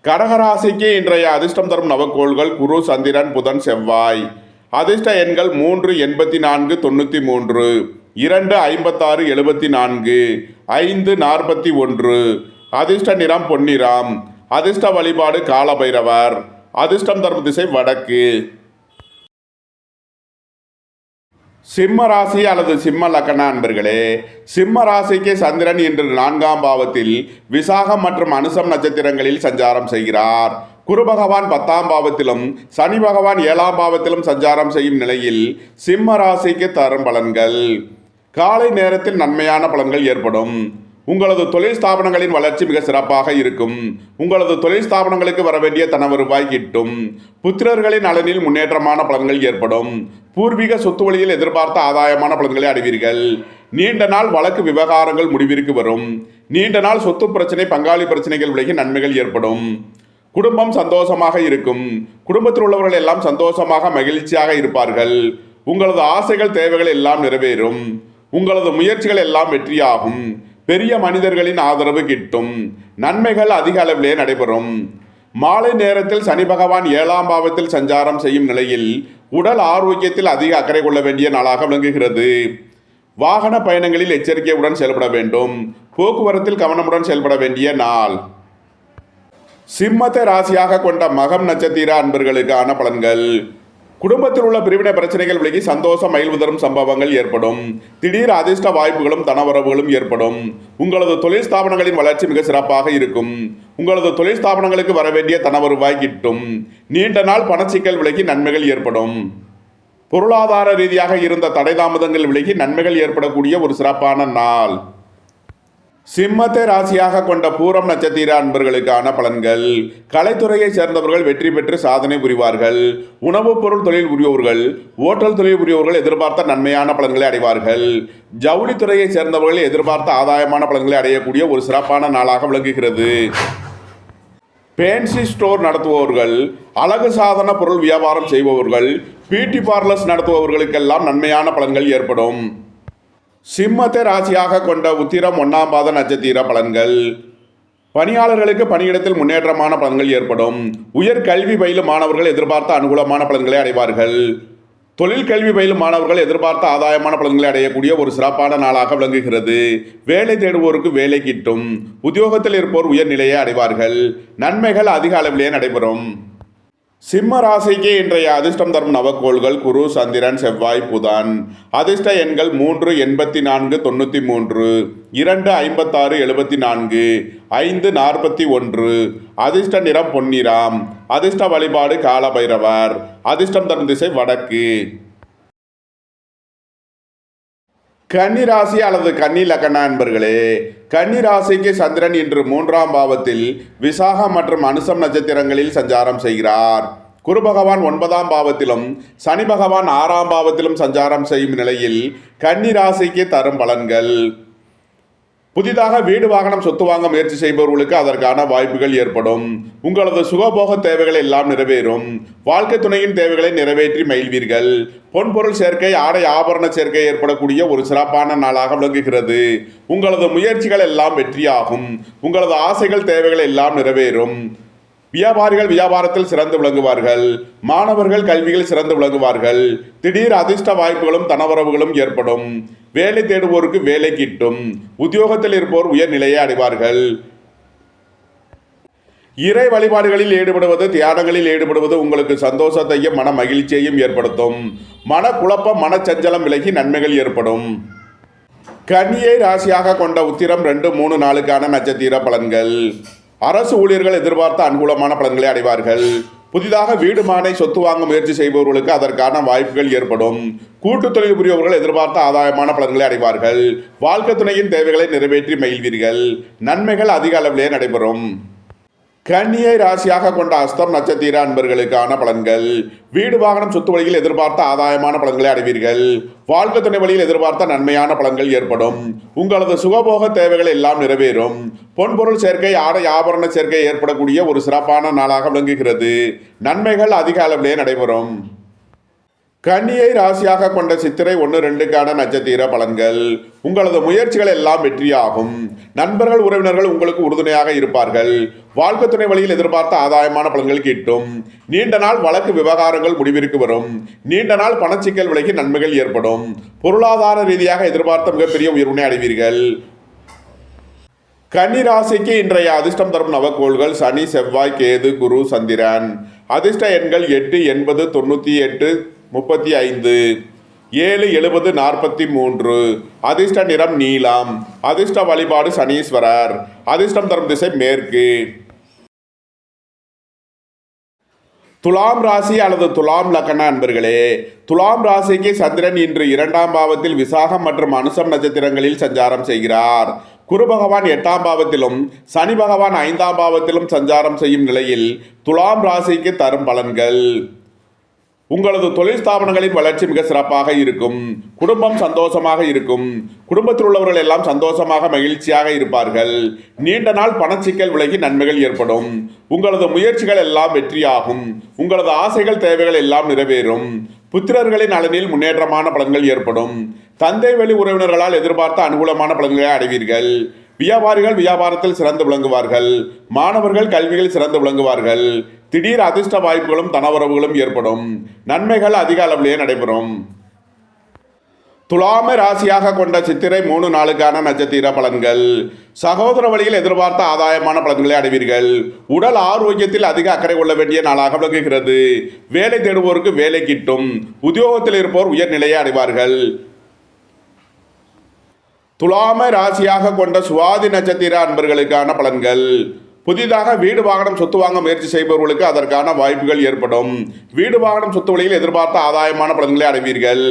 கடகராசிக்கு இன்றைய அதிர்ஷ்டம் தரும் நவக்கோள்கள்: குரு, சந்திரன், புதன், செவ்வாய். அதிர்ஷ்ட எண்கள் 3, 84, 93, 2, 56, 74, 5, 41. அதிர்ஷ்ட நிறம் பொன்னிறம். அதிர்ஷ்ட வழிபாடு காலபைரவர். அதிர்ஷ்டம் தரும் திசை வடக்கு. சிம்ம ராசி அல்லது சிம்ம லக்ன அன்பர்களே, சிம்ம ராசிக்கு சந்திரன் இன்று 4ஆம் பாவத்தில் விசாகம் மற்றும் அனுசம் நட்சத்திரங்களில் சஞ்சாரம் செய்கிறார். குரு பகவான் 10ஆம் பாவத்திலும் சனி பகவான் 7ஆம் பாவத்திலும் சஞ்சாரம் செய்யும் நிலையில் சிம்ம ராசிக்கு தரும் பலன்கள்: காலை நேரத்தில் நன்மையான பலன்கள் ஏற்படும். உங்களது தொழில் ஸ்தாபனங்களின் வளர்ச்சி மிக சிறப்பாக இருக்கும். உங்களது தொழில் ஸ்தாபனங்களுக்கு வரவேண்டிய தன வருவாய் கிட்டும். புத்திரர்களின் நலனில் முன்னேற்றமான பலன்கள் ஏற்படும். பூர்வீக சொத்து வழியில் எதிர்பார்த்த ஆதாயமான பலன்களை அடைவீர்கள். நீண்ட நாள் வழக்கு விவகாரங்கள் முடிவிற்கு வரும். நீண்ட நாள் சொத்து பிரச்சனை, பங்காளி பிரச்சனைகள் விலகி நன்மைகள் ஏற்படும். குடும்பம் சந்தோஷமாக இருக்கும். குடும்பத்தில் உள்ளவர்கள் எல்லாம் சந்தோஷமாக மகிழ்ச்சியாக இருப்பார்கள். உங்களது ஆசைகள் தேவைகள் எல்லாம் நிறைவேறும். உங்களது முயற்சிகள் எல்லாம் வெற்றியாகும். பெரிய மனிதர்களின் ஆதரவு கிட்டும். நன்மைகள் அதிக அளவிலே நடைபெறும். மாலை நேரத்தில் சனி பகவான் 7ஆம் பாவத்தில் சஞ்சாரம் செய்யும் நிலையில் உடல் ஆரோக்கியத்தில் அதிக அக்கறை கொள்ள வேண்டிய நாளாக விளங்குகிறது. வாகன பயணங்களில் எச்சரிக்கையுடன் செயல்பட வேண்டும். போக்குவரத்தில் கவனமுடன் செயல்பட வேண்டிய நாள். சிம்மத்தை ராசியாக கொண்ட மகம் நட்சத்திர அன்பர்களுக்கான பலன்கள்: குடும்பத்தில் உள்ள பிரிவினை பிரச்சனைகள் விலகி சந்தோஷம் மகிழ்வு தரும் சம்பவங்கள் ஏற்படும். திடீர் அதிர்ஷ்ட வாய்ப்புகளும் தனவரவுகளும் ஏற்படும். உங்களது தொழில் ஸ்தாபனங்களின் வளர்ச்சி மிக சிறப்பாக இருக்கும். உங்களது தொழில் ஸ்தாபனங்களுக்கு வரவேண்டிய தன வருவாய் கிட்டும். நீண்ட நாள் பணச்சிக்கல் விலகி நன்மைகள் ஏற்படும். பொருளாதார ரீதியாக இருந்த தடை தாமதங்கள் விலகி நன்மைகள் ஏற்படக்கூடிய ஒரு சிறப்பான நாள். சிம்மத்தை ராசியாக கொண்ட பூரம் நட்சத்திர அன்பர்களுக்கான பலன்கள்: கலைத்துறையை சேர்ந்தவர்கள் வெற்றி பெற்று சாதனை புரிவார்கள். உணவுப் பொருள் தொழில் புரியோர்கள், ஓட்டல் தொழில் புரியோர்கள் எதிர்பார்த்த நன்மையான பலன்களை அடைவார்கள். ஜவுளித்துறையை சேர்ந்தவர்கள் எதிர்பார்த்த ஆதாயமான பலன்களை அடையக்கூடிய ஒரு சிறப்பான நாளாக விளங்குகிறது. பேன்சி ஸ்டோர் நடத்துபவர்கள், அழகு சாதன பொருள் வியாபாரம் செய்பவர்கள், பியூட்டி பார்லர்ஸ் நடத்துபவர்களுக்கெல்லாம் நன்மையான பலன்கள் ஏற்படும். சிம்மத்தை ராசியாக கொண்ட உத்திரம் 1ஆம் பாத நட்சத்திர பலன்கள்: பணியாளர்களுக்கு பணியிடத்தில் முன்னேற்றமான பலன்கள் ஏற்படும். உயர் கல்வி பயிலும் மாணவர்கள் எதிர்பார்த்த அனுகூலமான பலன்களை அடைவார்கள். தொழில் கல்வி பயிலும் மாணவர்கள் எதிர்பார்த்த ஆதாயமான பலன்களை அடையக்கூடிய ஒரு சிறப்பான நாளாக விளங்குகிறது. வேலை தேடுவோருக்கு வேலை கிட்டும். உத்தியோகத்தில் இருப்போர் உயர்நிலையை அடைவார்கள். நன்மைகள் அதிக அளவிலே நடைபெறும். சிம்ம ராசிக்கு இன்றைய அதிர்ஷ்டம் தரும் நவக்கோள்கள் குரு, சந்திரன், செவ்வாய், புதன். அதிர்ஷ்ட எண்கள் 3, 84, 93, 2, 56, 74, 5, 41. அதிர்ஷ்ட நிறம் பொன்னிறம். அதிர்ஷ்ட வழிபாடு காலபைரவர். அதிர்ஷ்டம் தரும் திசை வடக்கு. கன்னி ராசி அல்லது கன்னி லக்ன அன்பர்களே, கன்னி ராசிக்கு சந்திரன் இன்று 3ஆம் பாவத்தில் விசாகம் மற்றும் அனுசம் நட்சத்திரங்களில் சஞ்சாரம் செய்கிறார். குரு பகவான் 9ஆம் பாவத்திலும் சனி பகவான் 6ஆம் பாவத்திலும் சஞ்சாரம் செய்யும் நிலையில் கன்னி ராசிக்கு தரும் பலன்கள். புதிதாக வீடு, வாகனம், சொத்து வாங்க முயற்சி செய்பவர்களுக்கு அதற்கான வாய்ப்புகள் ஏற்படும். உங்களது சுகபோக தேவைகள் எல்லாம் நிறைவேறும். வாழ்க்கை துணையின் தேவைகளை நிறைவேற்றி மகிழ்வீர்கள். பொன்பொருள் சேர்க்கை, ஆடை ஆபரண சேர்க்கை ஏற்படக்கூடிய ஒரு சிறப்பான நாளாக விளங்குகிறது. உங்களது முயற்சிகள் எல்லாம் வெற்றியாகும். உங்களது ஆசைகள், தேவைகள் எல்லாம் நிறைவேறும். வியாபாரிகள் வியாபாரத்தில் சிறந்து விளங்குவார்கள். மாணவர்கள் கல்வியில் சிறந்து விளங்குவார்கள். திடீர் அதிர்ஷ்ட வாய்ப்புகளும் தனவரவுகளும் ஏற்படும். வேலை தேடுவோருக்கு வேலை கிட்டும். உத்தியோகத்தில் இருப்போர் உயர்நிலையை அடைவார்கள். இறை வழிபாடுகளில் ஈடுபடுவது, தியானங்களில் ஈடுபடுவது உங்களுக்கு சந்தோஷத்தையும் மன மகிழ்ச்சியையும் ஏற்படுத்தும். மன குழப்பம், மனச்சஞ்சலம் விலகி நன்மைகள் ஏற்படும். கன்னியை ராசியாக கொண்ட உத்திரம் 2, 3, 4க்கான நட்சத்திர பலன்கள். அரசு ஊழியர்கள் எதிர்பார்த்த அனுகூலமான பலன்களை அடைவார்கள். புதிதாக வீடு, மானை, சொத்து வாங்க முயற்சி செய்பவர்களுக்கு அதற்கான வாய்ப்புகள் ஏற்படும். கூட்டு தொழில் புரியவர்கள் எதிர்பார்த்த ஆதாயமான பலன்களை அடைவார்கள். வாழ்க்கை துணையின் தேவைகளை நிறைவேற்றி மகிழ்வீர்கள். நன்மைகள் அதிக அளவிலே நடைபெறும். கன்னியை ராசியாக கொண்ட அஸ்தம் நட்சத்திர அன்பர்களுக்கான பலன்கள். வீடு, வாகனம், சொத்து வழியில் எதிர்பார்த்த ஆதாயமான பலன்களை அடைவீர்கள். வாழ்க்கை துணை வழியில் எதிர்பார்த்த நன்மையான பலன்கள் ஏற்படும். உங்களது சுகபோக தேவைகள் எல்லாம் நிறைவேறும். பொன்பொருள் சேர்க்கை, ஆடை ஆபரண சேர்க்கை ஏற்படக்கூடிய ஒரு சிறப்பான நாளாக விளங்குகிறது. நன்மைகள் அதிக அளவிலே நடைபெறும். கன்னியை ராசியாக கொண்ட சித்திரை 1, 2க்கான நட்சத்திர பலன்கள். உங்களது முயற்சிகள் எல்லாம் வெற்றியாகும். நண்பர்கள், உறவினர்கள் உங்களுக்கு உறுதுணையாக இருப்பார்கள். வாழ்க்கை துணை வழியில் எதிர்பார்த்த ஆதாயமான பலன்கள் கிட்டும். நீண்ட நாள் வழக்கு விவகாரங்கள் முடிவிற்கு வரும். நீண்ட நாள் பணச்சிக்கல் விலகி நன்மைகள் ஏற்படும். பொருளாதார ரீதியாக எதிர்பார்த்த மிகப்பெரிய உயர்வினை அடைவீர்கள். கன்னி ராசிக்கு இன்றைய அதிர்ஷ்டம் தரும் நவக்கோள்கள் சனி, செவ்வாய், கேது, குரு, சந்திரன். அதிர்ஷ்ட எண்கள் 8, 80, 98, 35, 7, 70, 43. அதிர்ஷ்ட நிறம் நீலம். அதிர்ஷ்ட வழிபாடு சனீஸ்வரர். அதிர்ஷ்டம் தரும் திசை மேற்கு. துலாம் ராசி அல்லது துலாம் லக்ன அன்பர்களே, துலாம் ராசிக்கு சந்திரன் இன்று 2ஆம் பாவத்தில் விசாகம் மற்றும் அனுசம் நட்சத்திரங்களில் சஞ்சாரம் செய்கிறார். குரு பகவான் 8ஆம் பாவத்திலும் சனி பகவான் 5ஆம் பாவத்திலும் சஞ்சாரம் செய்யும் நிலையில் துலாம் ராசிக்கு தரும் பலன்கள். உங்களது தொழில் ஸ்தாபனங்களின் வளர்ச்சி மிக சிறப்பாக இருக்கும். குடும்பம் சந்தோஷமாக இருக்கும். குடும்பத்தில் உள்ளவர்கள் எல்லாம் சந்தோஷமாக மகிழ்ச்சியாக இருப்பார்கள். நீண்ட நாள் பணச்சிக்கல் விலகி நன்மைகள் ஏற்படும். உங்களது முயற்சிகள் எல்லாம் வெற்றியாகும். உங்களது ஆசைகள், தேவைகள் எல்லாம் நிறைவேறும். புத்திரர்களின் நலனில் முன்னேற்றமான பலன்கள் ஏற்படும். தந்தை வழி உறவினர்களால் எதிர்பார்த்த அனுகூலமான பலன்களை அடைவீர்கள். வியாபாரிகள் வியாபாரத்தில் சிறந்து விளங்குவார்கள். மாணவர்கள் கல்வியில் சிறந்து விளங்குவார்கள். திடீர் அதிர்ஷ்ட வாய்ப்புகளும் தனவரவுகளும் ஏற்படும். நன்மைகள் அதிக அளவிலேயே நடைபெறும். துலாம ராசியாக கொண்ட சித்திரை 3, 4க்கான நட்சத்திர பலன்கள். சகோதர வழியில் எதிர்பார்த்த ஆதாயமான பலன்களை அடைவீர்கள். உடல் ஆரோக்கியத்தில் அதிக அக்கறை கொள்ள வேண்டிய நாளாக விளங்குகிறது. வேலை தேடுவோருக்கு வேலை கிட்டும். உத்தியோகத்தில் இருப்போர் உயர்நிலையை அடைவார்கள். துலாம ராசியாக கொண்ட சுவாதி நட்சத்திர அன்பர்களுக்கான பலன்கள். புதிதாக வீடு, வாகனம், சொத்து வாங்க முயற்சி செய்பவர்களுக்கு அதற்கான வாய்ப்புகள் ஏற்படும். வீடு, வாகனம், சொத்து வழியில் எதிர்பார்த்த ஆதாயமான பலன்களை அடைவீர்கள்.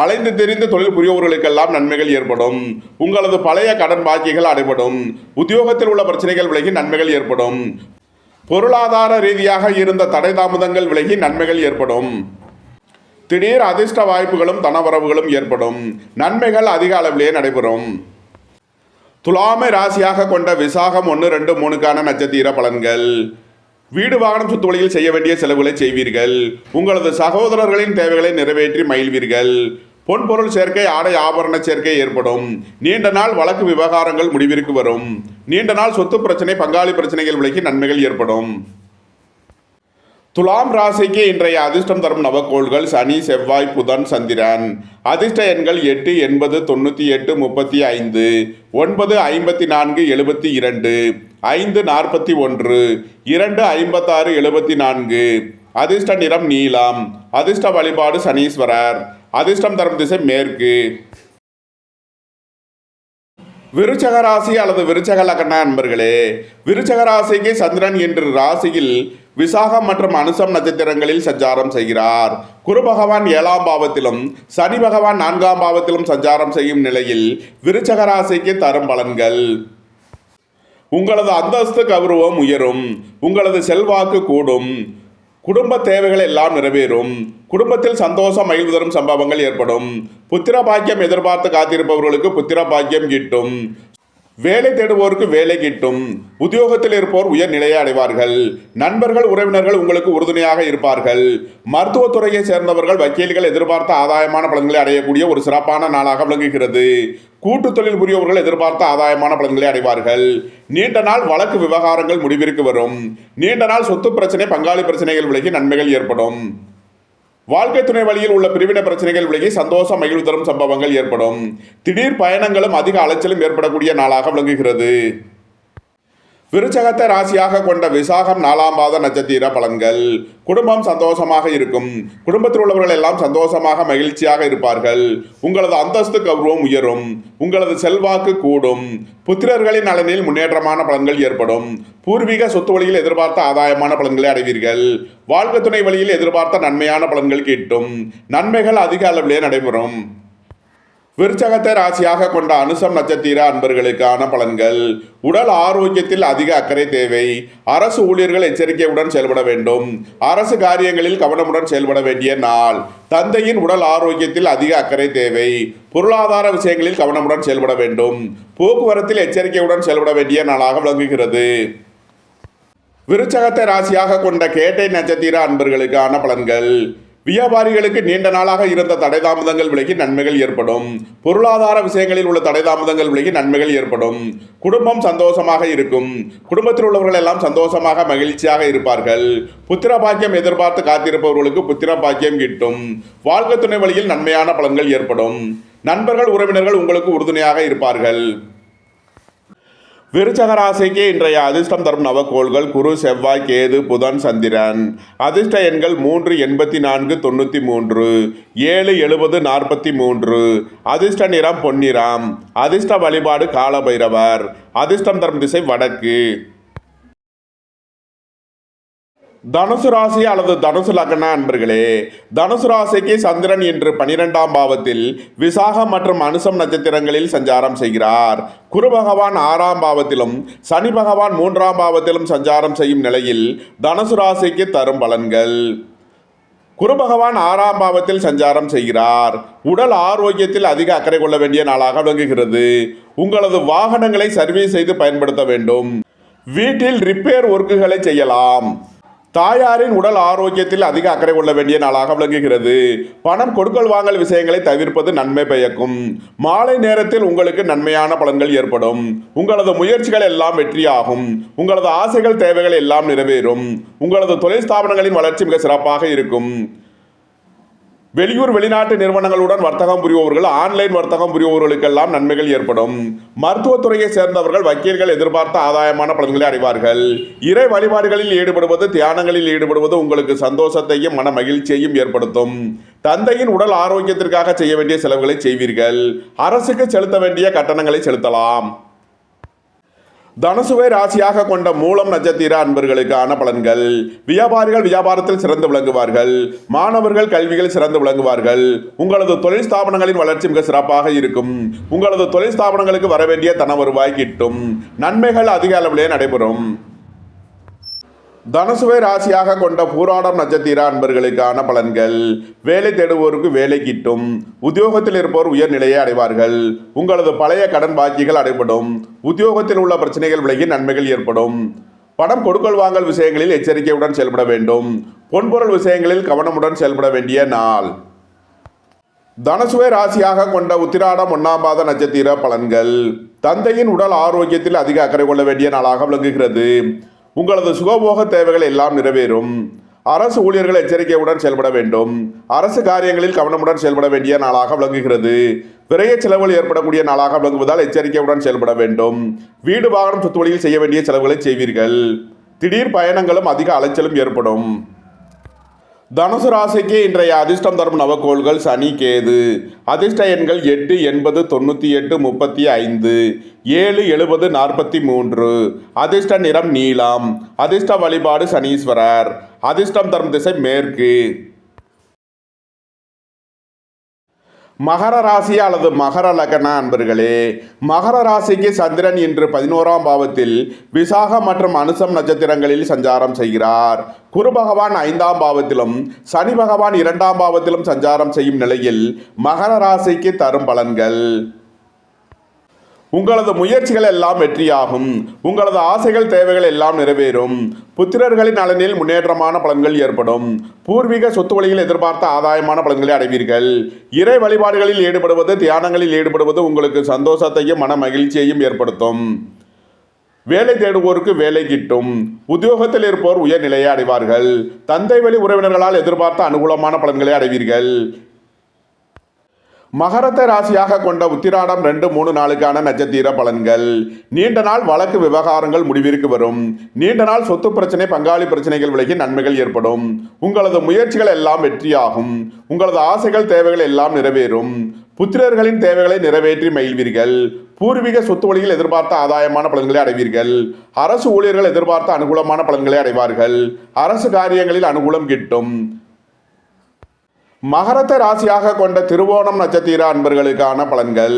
அலைந்து தெரிந்து தொழில் புரியவர்களுக்கெல்லாம் நன்மைகள் ஏற்படும். உங்களது பழைய கடன் பாக்கிகள் அடைபடும். உத்தியோகத்தில் உள்ள பிரச்சனைகள் விலகி நன்மைகள் ஏற்படும். பொருளாதார ரீதியாக இருந்த தடை தாமதங்கள் விலகி நன்மைகள் ஏற்படும். திடீர் அதிர்ஷ்ட வாய்ப்புகளும் தனவரவுகளும் ஏற்படும். நன்மைகள் அதிக அளவிலே நடைபெறும். துலாமை ராசியாக கொண்ட விசாகம் 1, 2, 3க்கான நட்சத்திர பலன்கள். வீடு, வாகனம், சொத்து வழியில் செய்ய வேண்டிய செலவுகளை செய்வீர்கள். உங்களது சகோதரர்களின் தேவைகளை நிறைவேற்றி மகிழ்வீர்கள். பொன்பொருள் சேர்க்கை, ஆடை ஆபரண சேர்க்கை ஏற்படும். நீண்ட நாள் வழக்கு விவகாரங்கள் முடிவிற்கு வரும். நீண்ட நாள் சொத்து பிரச்சனை, பங்காளி பிரச்சனைகள் விலகி நன்மைகள் ஏற்படும். துலாம் ராசிக்கு இன்றைய அதிர்ஷ்டம் தரும் நவக்கோள்கள் சனி, செவ்வாய், புதன், சந்திரன். அதிர்ஷ்ட எண்கள் 8, 80, 98, 35, 9, 54, 72, 5, 41, 2, 56, 74. அதிர்ஷ்ட நிறம் நீலம். அதிர்ஷ்ட வழிபாடு சனீஸ்வரர். அதிர்ஷ்டம் தரும் திசை மேற்கு. விருச்சக ராசி அல்லது விருச்சக லக்ன அன்பர்களே, விருச்சக ராசிக்கு சந்திரன் இன்று ராசியில் விசாகம் மற்றும் அனுசம் நட்சத்திரங்களில் சஞ்சாரம் செய்கிறார். குரு பகவான் 7ஆம் பாவத்திலும் சனி பகவான் 4ஆம் பாவத்திலும் சஞ்சாரம் செய்யும் நிலையில் விருச்சக ராசிக்கு தரும் பலன்கள்: உங்களது அந்தஸ்து கௌரவம் உயரும். உங்களது செல்வாக்கு கூடும். குடும்ப தேவைகள் எல்லாம் நிறைவேறும். குடும்பத்தில் சந்தோஷம் மகிழ்வு தரும் சம்பவங்கள் ஏற்படும். புத்திர பாக்கியம் எதிர்பார்த்து காத்திருப்பவர்களுக்கு புத்திர பாக்கியம் கிட்டும். வேலை தேடுவோருக்கு வேலை கிட்டும். உத்தியோகத்தில் இருப்போர் உயர் நிலையை அடைவார்கள். நண்பர்கள் உறவினர்கள் உங்களுக்கு உறுதுணையாக இருப்பார்கள். மருத்துவத்துறையை சேர்ந்தவர்கள் வக்கீல்கள் எதிர்பார்த்த ஆதாயமான பலன்களை அடையக்கூடிய ஒரு சிறப்பான நாளாக விளங்குகிறது. கூட்டு தொழில் புரியவர்கள் எதிர்பார்த்த ஆதாயமான பலன்களை அடைவார்கள். நீண்ட நாள் வழக்கு விவகாரங்கள் முடிவிற்கு வரும். நீண்ட நாள் சொத்து பிரச்சனை பங்காளி பிரச்சனைகள் விலகி நன்மைகள் ஏற்படும். வாழ்க்கை துணை வழியில் உள்ள பிரிவினை பிரச்சனைகள் விலகி சந்தோஷம் மகிழ்வு தரும் சம்பவங்கள் ஏற்படும். திடீர் பயணங்களும் அதிக அலைச்சலும் ஏற்படக்கூடிய நாளாக விளங்குகிறது. விருச்சகத்தை ராசியாக கொண்ட விசாகம் 4ஆம் பாத நட்சத்திர பலன்கள்: குடும்பம் சந்தோஷமாக இருக்கும். குடும்பத்தில் உள்ளவர்கள் எல்லாம் சந்தோஷமாக மகிழ்ச்சியாக இருப்பார்கள். உங்களது அந்தஸ்து கௌரவம் உயரும். உங்களது செல்வாக்கு கூடும். புத்திரர்களின் நலனில் முன்னேற்றமான பலன்கள் ஏற்படும். பூர்வீக சொத்து வழியில் எதிர்பார்த்த ஆதாயமான பலன்களை அடைவீர்கள். வாழ்க்கை துணை வழியில் எதிர்பார்த்த நன்மையான பலன்கள் கிட்டும். நன்மைகள் அதிக அளவிலே நடைபெறும். விருச்சகத்தை ராசியாக கொண்ட அனுசம் நட்சத்திர அன்பர்களுக்கான பலன்கள்: உடல் ஆரோக்கியத்தில் அதிக அக்கறை தேவை. அரசு ஊழியர்கள் எச்சரிக்கையுடன் செயல்பட வேண்டும். அரசு காரியங்களில் கவனமுடன் செயல்பட வேண்டிய நாள். தந்தையின் உடல் ஆரோக்கியத்தில் அதிக அக்கறை தேவை. பொருளாதார விஷயங்களில் கவனமுடன் செயல்பட வேண்டும். போக்குவரத்தில் எச்சரிக்கையுடன் செயல்பட வேண்டிய நாளாக விளங்குகிறது. விருச்சகத்தை ராசியாக கொண்ட கேட்டை நட்சத்திர அன்பர்களுக்கான பலன்கள்: வியாபாரிகளுக்கு நீண்ட நாளாக இருந்த தடைதாமதங்கள் விலகி நன்மைகள் ஏற்படும். பொருளாதார விஷயங்களில் உள்ள தடைதாமதங்கள் விலகி நன்மைகள் ஏற்படும். குடும்பம் சந்தோஷமாக இருக்கும். குடும்பத்தில் உள்ளவர்கள் எல்லாம் சந்தோஷமாக மகிழ்ச்சியாக இருப்பார்கள். புத்திர பாக்கியம் எதிர்பார்த்து காத்திருப்பவர்களுக்கு புத்திர பாக்கியம் கிட்டும். வாழ்க்கை துணை வழியில் நன்மையான பலன்கள் ஏற்படும். நண்பர்கள் உறவினர்கள் உங்களுக்கு உறுதுணையாக இருப்பார்கள். விருச்சக ராசிக்கு இன்றைய அதிர்ஷ்டம் தரும் நவக்கோள்கள்: குரு, செவ்வாய், கேது, புதன், சந்திரன். அதிர்ஷ்ட எண்கள் 3, 84, 93, 7, 70, 43. அதிர்ஷ்ட நிறம் பொன்னிறம். அதிர்ஷ்ட வழிபாடு காலபைரவர். அதிர்ஷ்டம் தரும் திசை வடக்கு. தனுசு ராசி அல்லது தனுசு லக்ன அன்பர்களே, தனுசு ராசிக்கு சந்திரன் இன்று 12ஆம் பாவத்தில் விசாகம் மற்றும் அனுசம் நட்சத்திரங்களில் சஞ்சாரம் செய்கிறார். குரு பகவான் 6ஆம் பாவத்திலும் சனி பகவான் 3ஆம் பாவத்திலும் சஞ்சாரம் செய்யும் நிலையில் தனுசு ராசிக்கு தரும் பலன்கள்: குரு பகவான் 6ஆம் பாவத்தில் சஞ்சாரம் செய்கிறார். உடல் ஆரோக்கியத்தில் அதிக அக்கறை கொள்ள வேண்டிய நாளாக விளங்குகிறது. உங்களது வாகனங்களை சர்வீஸ் செய்து பயன்படுத்த வேண்டும். வீட்டில் ரிப்பேர் ஒர்க்குகளை செய்யலாம். தாயாரின் உடல் ஆரோக்கியத்தில் அதிக அக்கறை கொள்ள வேண்டிய நாளாக விளங்குகிறது. பணம் கொடுக்கல் வாங்கல் விஷயங்களை தவிர்ப்பது நன்மை பயக்கும். மாலை நேரத்தில் உங்களுக்கு நன்மையான பலன்கள் ஏற்படும். உங்களது முயற்சிகள் எல்லாம் வெற்றியாகும். உங்களது ஆசைகள் தேவைகள் எல்லாம் நிறைவேறும். உங்களது தொழில் ஸ்தாபனங்களின் வளர்ச்சி மிக சிறப்பாக இருக்கும். வெளியூர் வெளிநாட்டு நிறுவனங்களுடன் வர்த்தகம் புரிபவர்கள், ஆன்லைன் வர்த்தகம் புரிபவர்களுக்கெல்லாம் நன்மைகள் ஏற்படும். மருத்துவத்துறையை சேர்ந்தவர்கள் வக்கீல்கள் எதிர்பார்த்த ஆதாயமான பலன்களை அடைவார்கள். இறை வழிபாடுகளில் ஈடுபடுவது, தியானங்களில் ஈடுபடுவது உங்களுக்கு சந்தோஷத்தையும் மன மகிழ்ச்சியையும் ஏற்படுத்தும். தந்தையின் உடல் ஆரோக்கியத்திற்காக செய்ய வேண்டிய செலவுகளை செய்வீர்கள். அரசுக்கு செலுத்த வேண்டிய கட்டணங்களை செலுத்தலாம். தனுசுவை ராசியாக கொண்ட மூலம் நட்சத்திர அன்பர்களுக்கான பலன்கள்: வியாபாரிகள் வியாபாரத்தில் சிறந்து விளங்குவார்கள். மாணவர்கள் கல்வியில் சிறந்து விளங்குவார்கள். உங்களது தொழில் ஸ்தாபனங்களின் வளர்ச்சி மிக சிறப்பாக இருக்கும். உங்களது தொழில் ஸ்தாபனங்களுக்கு வரவேண்டிய தன வருவாய் கிட்டும். நன்மைகள் அதிக அளவிலே நடைபெறும். தனுசுவை ராசியாக கொண்ட பூராடம் நட்சத்திர அன்பர்களுக்கான பலன்கள்: வேலை தேடுவோருக்கு வேலை கிட்டும். உத்தியோகத்தில் இருப்போர் உயர்நிலையை அடைவார்கள். உங்களது பழைய கடன் பாக்கிகள் அடைபடும். உத்தியோகத்தில் உள்ள பிரச்சனைகள் விலகி நன்மைகள் ஏற்படும். பணம் கொடுக்கல் வாங்கல் விஷயங்களில் எச்சரிக்கையுடன் செயல்பட வேண்டும். பொன்பொருள் விஷயங்களில் கவனமுடன் செயல்பட வேண்டிய நாள். தனுசுவை ராசியாக கொண்ட உத்திராடம் 1ஆம் பாத நட்சத்திர பலன்கள்: தந்தையின் உடல் ஆரோக்கியத்தில் அதிக அக்கறை கொள்ள வேண்டிய நாளாக விளங்குகிறது. உங்களது சுகபோக தேவைகள் எல்லாம் நிறைவேறும். அரசு ஊழியர்கள் எச்சரிக்கையுடன் செயல்பட வேண்டும். அரசு காரியங்களில் கவனமுடன் செயல்பட வேண்டிய நாளாக விளங்குகிறது. விரைய செலவுகள் ஏற்படக்கூடிய நாளாக விளங்குவதால் எச்சரிக்கையுடன் செயல்பட வேண்டும். வீடு வாகனம் சொத்து வழியில் செய்ய வேண்டிய செலவுகளை செய்வீர்கள். திடீர் பயணங்களும் அதிக அலைச்சலும் ஏற்படும். தனுசு ராசிக்கு இன்றைய அதிர்ஷ்டம் தரும் நவக்கோள்கள் சனி கேது. அதிர்ஷ்ட எண்கள் 8 80 98 35 7 70 43. அதிர்ஷ்ட நிறம் நீலம். அதிர்ஷ்ட வழிபாடு சனீஸ்வரர். அதிர்ஷ்டம் தரும் திசை மேற்கு. மகர ராசி அல்லது மகர லக்ன அன்பர்களே, மகர ராசிக்கு சந்திரன் இன்று 11ஆம் பாவத்தில் விசாகம் மற்றும் அனுசம் நட்சத்திரங்களில் சஞ்சாரம் செய்கிறார். குரு பகவான் 5ஆம் பாவத்திலும் சனி பகவான் 2ஆம் பாவத்திலும் சஞ்சாரம் செய்யும் நிலையில் மகர ராசிக்கு தரும் பலன்கள்: உங்களது முயற்சிகள் எல்லாம் வெற்றியாகும். உங்களது ஆசைகள் தேவைகள் எல்லாம் நிறைவேறும். புத்திரர்களின் நலனில் முன்னேற்றமான பலன்கள் ஏற்படும். பூர்வீக சொத்து வழியில் எதிர்பார்த்த ஆதாயமான பலன்களை அடைவீர்கள். இறை வழிபாடுகளில் ஈடுபடுவது, தியானங்களில் ஈடுபடுவது உங்களுக்கு சந்தோஷத்தையும் மன மகிழ்ச்சியையும் ஏற்படுத்தும். வேலை தேடுவோருக்கு வேலை கிட்டும். உத்தியோகத்தில் இருப்போர் உயர்நிலையை அடைவார்கள். தந்தை வழி உறவினர்களால் எதிர்பார்த்த அனுகூலமான பலன்களை அடைவீர்கள். மகரத்தை ராசியாக கொண்ட உத்திராடம் 2, 3 நாளுக்கான நட்சத்திர பலன்கள்: நீண்ட நாள் வழக்கு விவகாரங்கள் முடிவிற்கு வரும். நீண்ட நாள் சொத்து பிரச்சனை, பங்காளி பிரச்சனைகள் விலகி நன்மைகள் ஏற்படும். உங்களது முயற்சிகள் எல்லாம் வெற்றியாகும். உங்களது ஆசைகள் தேவைகள் எல்லாம் நிறைவேறும். புத்திரர்களின் தேவைகளை நிறைவேற்றி மகிழ்வீர்கள். பூர்வீக சொத்து வழியில் எதிர்பார்த்த ஆதாயமான பலன்களை அடைவீர்கள். அரசு ஊழியர்கள் எதிர்பார்த்த அனுகூலமான பலன்களை அடைவார்கள். அரசு காரியங்களில் அனுகூலம் கிட்டும். மகரத்தை ராசியாக கொண்ட திருவோணம் நட்சத்திர அன்பர்களுக்கான பலன்கள்: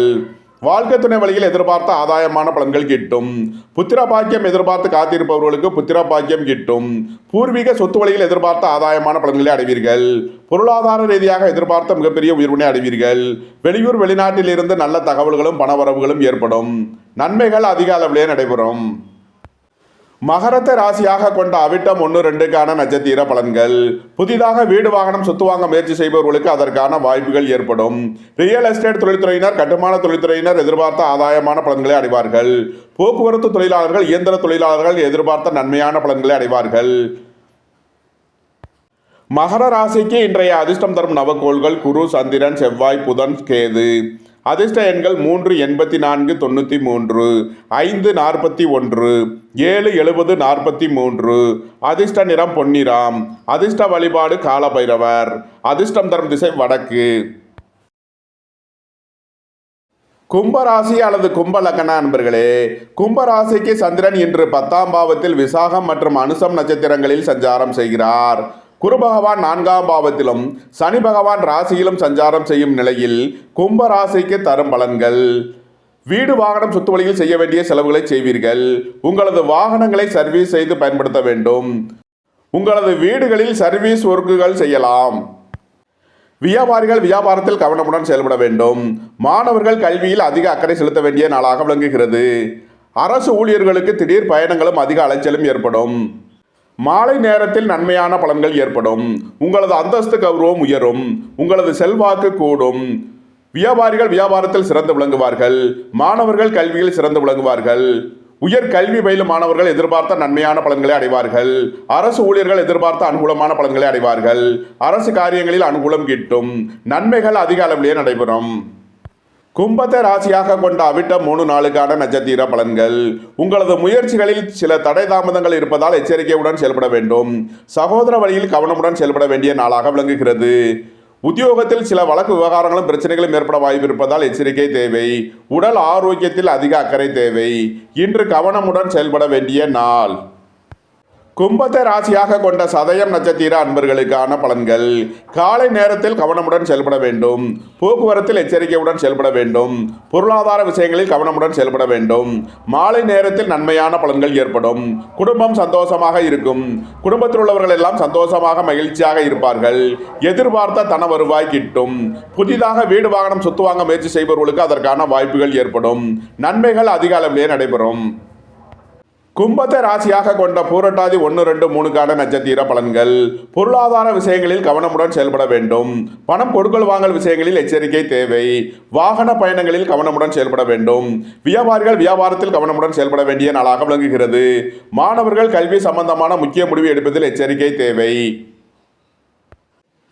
வாழ்க்கை துணை வழியில் எதிர்பார்த்த ஆதாயமான பலன்கள் கிட்டும். புத்திர பாக்கியம் எதிர்பார்த்து காத்திருப்பவர்களுக்கு புத்திர பாக்கியம் கிட்டும். பூர்வீக சொத்து வழியில் எதிர்பார்த்த ஆதாயமான பலன்களை அடைவீர்கள். பொருளாதார ரீதியாக எதிர்பார்த்த மிகப்பெரிய உயர்வினை அடைவீர்கள். வெளியூர் வெளிநாட்டில் இருந்து நல்ல தகவல்களும் பணவரவுகளும் ஏற்படும். நன்மைகள் அதிக அளவிலே நடைபெறும். மகரத்தை ராசியாக கொண்ட அவிட்டம் 1, 2க்கான நட்சத்திர பலன்கள்: புதிதாக வீடு வாகனம் சொத்து வாங்க முயற்சி செய்பவர்களுக்கு அதற்கான வாய்ப்புகள் ஏற்படும். ரியல் எஸ்டேட் தொழில்துறையினர், கட்டுமான தொழில்துறையினர் எதிர்பார்த்த ஆதாயமான பலன்களை அடைவார்கள். போக்குவரத்து தொழிலாளர்கள், இயந்திர தொழிலாளர்கள் எதிர்பார்த்த நன்மையான பலன்களை அடைவார்கள். மகர ராசிக்கு இன்றைய அதிர்ஷ்டம் தரும் நவக்கோள்கள் குரு, சந்திரன், செவ்வாய், புதன், கேது. அதிர்ஷ்ட எண்கள் 3 84 93 5 41 7 70 43. அதிர்ஷ்ட நிறம் பொன்னிறம். அதிர்ஷ்ட வழிபாடு காலபைரவர். அதிர்ஷ்டம் தரும் திசை வடக்கு. கும்பராசி அல்லது கும்ப லக்ன அன்பர்களே, கும்பராசிக்கு சந்திரன் இன்று 10ஆம் பாவத்தில் விசாகம் மற்றும் அனுசம் நட்சத்திரங்களில் சஞ்சாரம் செய்கிறார். குரு பகவான் 4ஆம் பாவத்திலும் சனி பகவான் ராசியிலும் சஞ்சாரம் செய்யும் நிலையில் கும்ப ராசிக்கு தரும் பலன்கள்: வீடு வாகனம் சொத்து வழியில் செய்ய வேண்டிய செலவுகளை செய்வீர்கள். உங்களது வாகனங்களை சர்வீஸ் செய்து பயன்படுத்த வேண்டும். உங்களது வீடுகளில் சர்வீஸ் ஒர்க்குகள் செய்யலாம். வியாபாரிகள் வியாபாரத்தில் கவனமுடன் செயல்பட வேண்டும். மாணவர்கள் கல்வியில் அதிக அக்கறை செலுத்த வேண்டிய நாளாக விளங்குகிறது. அரசு ஊழியர்களுக்கு திடீர் பயணங்களும் அதிக அலைச்சலும் ஏற்படும். மாலை நேரத்தில் நன்மையான பலன்கள் ஏற்படும். உங்களது அந்தஸ்து கௌரவம் உயரும். உங்களது செல்வாக்கு கூடும். வியாபாரிகள் வியாபாரத்தில் சிறந்து விளங்குவார்கள். மாணவர்கள் கல்வியில் சிறந்து விளங்குவார்கள். உயர் கல்வி பயிலும் மாணவர்கள் எதிர்பார்த்த நன்மையான பலன்களை அடைவார்கள். அரசு ஊழியர்கள் எதிர்பார்த்த அனுகூலமான பலன்களை அடைவார்கள். அரசு காரியங்களில் அனுகூலம் கிட்டும். நன்மைகள் அதிக அளவிலேயே நடைபெறும். கும்பத்தை ராசியாக கொண்ட அவிட்டம் 3 நாளுக்கான நட்சத்திர பலன்கள்: உங்களது முயற்சிகளில் சில தடை தாமதங்கள் இருப்பதால் எச்சரிக்கையுடன் செயல்பட வேண்டும். சகோதர வழியில் கவனமுடன் செயல்பட வேண்டிய நாளாக விளங்குகிறது. உத்தியோகத்தில் சில வழக்கு விவகாரங்களும் பிரச்சனைகளும் ஏற்பட வாய்ப்பு இருப்பதால் எச்சரிக்கை தேவை. உடல் ஆரோக்கியத்தில் அதிக அக்கறை தேவை. இன்று கவனமுடன் செயல்பட வேண்டிய நாள். கும்பத்தை ராசியாக கொண்ட சதயம் நட்சத்திர அன்பர்களுக்கான பலன்கள்: காலை நேரத்தில் கவனமுடன் செயல்பட வேண்டும். போக்குவரத்தில் எச்சரிக்கையுடன் செயல்பட வேண்டும். பொருளாதார விஷயங்களில் கவனமுடன் செயல்பட வேண்டும். மாலை நேரத்தில் நன்மையான பலன்கள் ஏற்படும். குடும்பம் சந்தோஷமாக இருக்கும். குடும்பத்தில் உள்ளவர்கள் எல்லாம் சந்தோஷமாக மகிழ்ச்சியாக இருப்பார்கள். எதிர்பார்த்த தன வருவாய் கிட்டும். புதிதாக வீடு வாகனம் சொத்து வாங்க முயற்சி செய்பவர்களுக்கு அதற்கான வாய்ப்புகள் ஏற்படும். நன்மைகள் அதிக அளவிலே நடைபெறும். கும்பத்தை ராசியாக கொண்ட பூரட்டாதி 1, 2, 3க்கான நட்சத்திர பலன்கள்: பொருளாதார விஷயங்களில் கவனமுடன் செயல்பட வேண்டும். பணம் கொடுக்கல் வாங்கல் விஷயங்களில் எச்சரிக்கை தேவை. வாகன பயணங்களில் கவனமுடன் செயல்பட வேண்டும். வியாபாரிகள் வியாபாரத்தில் கவனமுடன் செயல்பட வேண்டிய நாளாக விளங்குகிறது. மாணவர்கள் கல்வி சம்பந்தமான முக்கிய முடிவு எடுப்பதில் எச்சரிக்கை தேவை.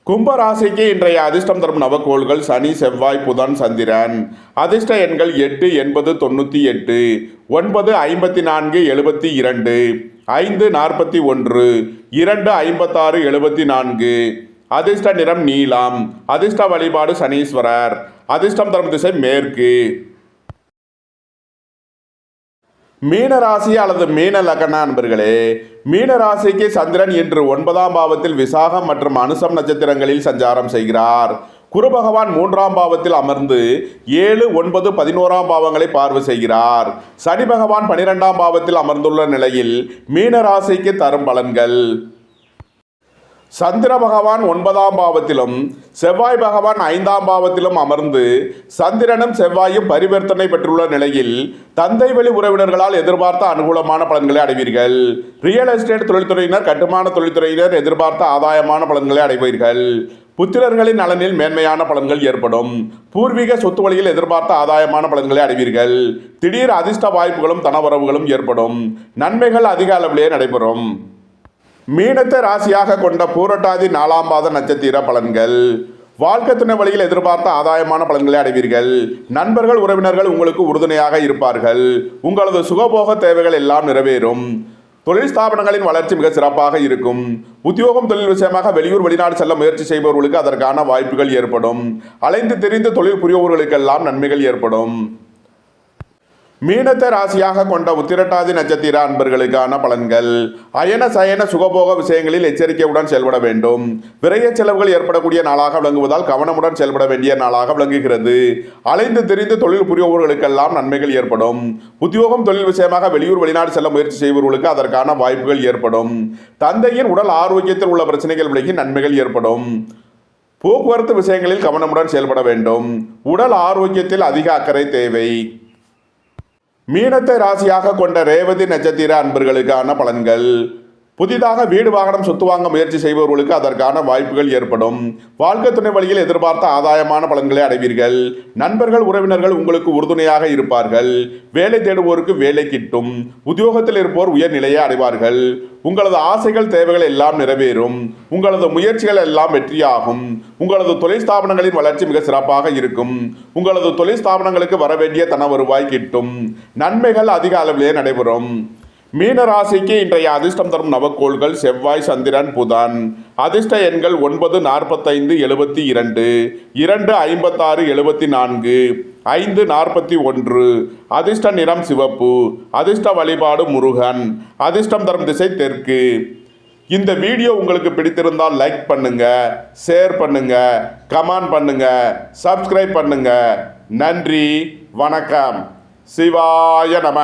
கும்பராசிக்கு இன்றைய அதிர்ஷ்டம் தரும் நவக்கோள்கள் சனி, செவ்வாய், புதன், சந்திரன். அதிர்ஷ்ட எண்கள் 8 80 98 9 54 72 5 41 2 56 74. அதிர்ஷ்ட நிறம் நீலம். அதிர்ஷ்ட வழிபாடு சனீஸ்வரர். அதிர்ஷ்டம் தரும் திசை மேற்கு. மீன ராசி அல்லது மீன லக்ன அன்பர்களே, மீன ராசிக்கு சந்திரன் இன்று 9ஆம் பாவத்தில் விசாகம் மற்றும் அனுசம் நட்சத்திரங்களில் சஞ்சாரம் செய்கிறார். குரு பகவான் 3ஆம் பாவத்தில் அமர்ந்து 7, 9, 11ஆம் பாவங்களை பார்வை செய்கிறார். சனி பகவான் 12ஆம் பாவத்தில் அமர்ந்துள்ள நிலையில் மீன ராசிக்கு தரும் பலன்கள்: சந்திர பகவான் 9ஆம் பாவத்திலும் செவ்வாய் பகவான் 5ஆம் பாவத்திலும் அமர்ந்து சந்திரனும் செவ்வாயும் பரிவர்த்தனை பெற்றுள்ள நிலையில் தந்தை வழி உறவினர்களால் எதிர்பார்த்த அனுகூலமான பலன்களை அடைவீர்கள். ரியல் எஸ்டேட் தொழில்துறையினர், கட்டுமான தொழில்துறையினர் எதிர்பார்த்த ஆதாயமான பலன்களை அடைவீர்கள். புத்திரர்களின் நலனில் மேன்மையான பலன்கள் ஏற்படும். பூர்வீக சொத்து வழியில் எதிர்பார்த்த ஆதாயமான பலன்களை அடைவீர்கள். திடீர் அதிர்ஷ்ட வாய்ப்புகளும் தனவரவுகளும் ஏற்படும். நன்மைகள் அதிக அளவிலே நடைபெறும். மீனத்தை ராசியாக கொண்ட பூரட்டாதி 4ஆம் பாத நட்சத்திர பலன்கள்: வாழ்க்கை துணை வழியில் எதிர்பார்த்த ஆதாயமான பலன்களை அடைவீர்கள். நண்பர்கள், உறவினர்கள் உங்களுக்கு உறுதுணையாக இருப்பார்கள். உங்களது சுகபோக தேவைகள் எல்லாம் நிறைவேறும். தொழில் ஸ்தாபனங்களின் வளர்ச்சி மிக சிறப்பாக இருக்கும். உத்தியோகம், தொழில் விஷயமாக வெளியூர், வெளிநாடு செல்ல முயற்சி செய்பவர்களுக்கு அதற்கான வாய்ப்புகள் ஏற்படும். அலைந்து திரிந்து தொழில் புரிபவர்களுக்கெல்லாம் நன்மைகள் ஏற்படும். மீனத்தை ராசியாக கொண்ட உத்திரட்டாதி நட்சத்திர அன்பர்களுக்கான பலன்கள்: அயன சயன சுகபோக விஷயங்களில் எச்சரிக்கையுடன் செயல்பட வேண்டும். விரைய செலவுகள் ஏற்படக்கூடிய நாளாக விளங்குவதால் கவனமுடன் செயல்பட வேண்டிய நாளாக விளங்குகிறது. அலைந்து திரிந்து தொழில் புரிபவர்களுக்கெல்லாம் நன்மைகள் ஏற்படும். உத்தியோகம், தொழில் விஷயமாக வெளியூர், வெளிநாடு செல்ல முயற்சி செய்பவர்களுக்கு அதற்கான வாய்ப்புகள் ஏற்படும். தந்தையின் உடல் ஆரோக்கியத்தில் உள்ள பிரச்சனைகள் விலகி நன்மைகள் ஏற்படும். போக்குவரத்து விஷயங்களில் கவனமுடன் செயல்பட வேண்டும். உடல் ஆரோக்கியத்தில் அதிக அக்கறை தேவை. மீனத்தை ராசியாக கொண்ட ரேவதி நட்சத்திர அன்பர்களுக்கான பலன்கள்: புதிதாக வீடு, வாகனம், சொத்து வாங்க முயற்சி செய்பவர்களுக்கு அதற்கான வாய்ப்புகள் ஏற்படும். வாழ்க்கை துணை வழியில் எதிர்பார்த்த ஆதாயமான பலன்களை அடைவீர்கள். நண்பர்கள், உறவினர்கள் உங்களுக்கு உறுதுணையாக இருப்பார்கள். வேலை தேடுவோருக்கு வேலை கிட்டும். உத்தியோகத்தில் இருப்போர் உயர்நிலையை அடைவார்கள். உங்களது ஆசைகள், தேவைகள் எல்லாம் நிறைவேறும். உங்களது முயற்சிகள் எல்லாம் வெற்றியாகும். உங்களது தொழில் ஸ்தாபனங்களின் வளர்ச்சி மிக சிறப்பாக இருக்கும். உங்களது தொழில் ஸ்தாபனங்களுக்கு வரவேண்டிய தன வருவாய் கிட்டும். நன்மைகள் அதிக அளவிலே நடைபெறும். மீன ராசிக்கு இன்றைய அதிர்ஷ்டம் தரும் நவக்கோள்கள்: செவ்வாய், சந்திரன், புதன். அதிர்ஷ்ட எண்கள் 9, 45, 72, 2, 56, 74, 5, 41. அதிர்ஷ்ட நிறம் சிவப்பு. அதிர்ஷ்ட வழிபாடு முருகன். அதிர்ஷ்டம் தரும் திசை தெற்கு. இந்த வீடியோ உங்களுக்கு பிடித்திருந்தால் லைக் பண்ணுங்க, ஷேர் பண்ணுங்க, கமெண்ட் பண்ணுங்க, சப்ஸ்கிரைப் பண்ணுங்க. நன்றி, வணக்கம். சிவாய நம.